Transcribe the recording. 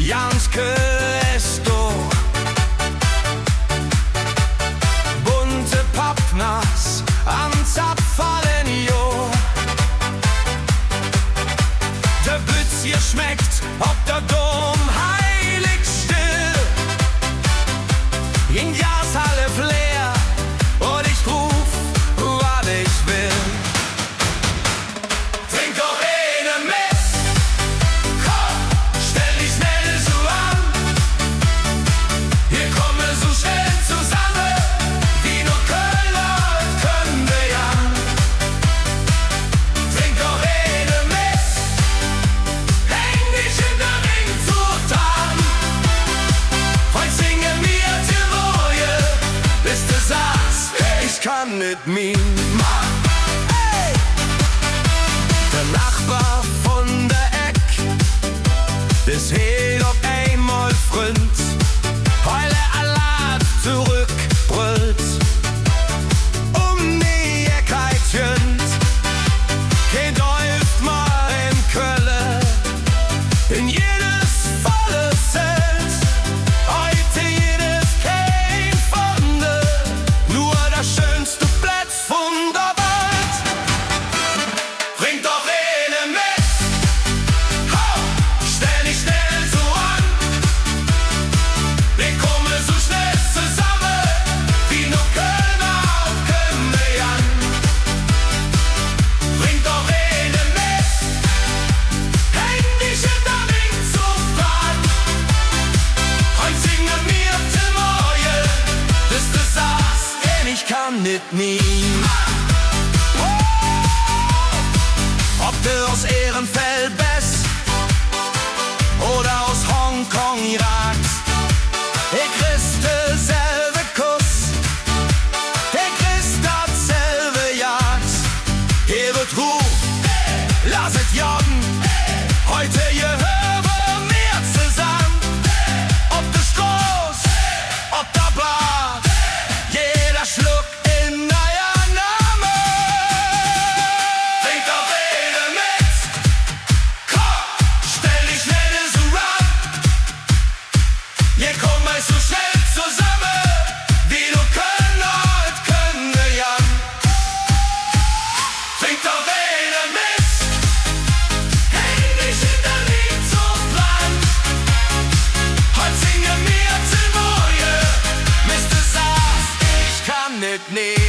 Janske ist do. Bunte Pappnas an Zapfallen, jo. Der Bütz hier schmeckt, ob der Dom heilig still. In Jahreshalle Flair und ich ruf, was ich will. Trink doch eine mit, komm, stell dich schnell so an. Wir kommen so schnell zusammen, wie nur Kölner können wir ja. Trink doch eine mit, häng dich in der Ringzucht an. Heute singen wir die Woje, bis du sagst, ich kann nicht mehr. Hey! Der Nachbar von der Eck, das hat auf einmal Freund, weil er allein zurückbrüllt. Die Ecke jönt, kein Däuft mal in Köln, in jedes volle Zelt, heute jedes kein Funde, nur das schönste Platz von der Welt. Bring doch eine mit, hau, stell dich schnell so an. Wir kommen so schnell zusammen, wie nur Kölner können wir ja. Bring doch eine mit, häng dich in der Ringzucht an. Heute singen wir die Woje, bis du sagst, ich kann nicht mehr. Ob du aus Ehrenfeld bist oder aus Hongkong ragst, ich kriegst denselbe Kuss, ich kriegst dasselbe Jagd. Hier wird Ruhe, lass es jagen, heute gehören wir zusammen. Ob du groß, ob der Bart, jeder Schluck in neuer Name. Trink doch eine mit, komm, stell dich schnell so an. Wir kommen so schnell zusammen, wie du Kölner und können ja. Trink doch eine mit, häng dich in der Ringzucht an. Heute singen wir die Woje, bis du sagst, ich kann nicht mehr.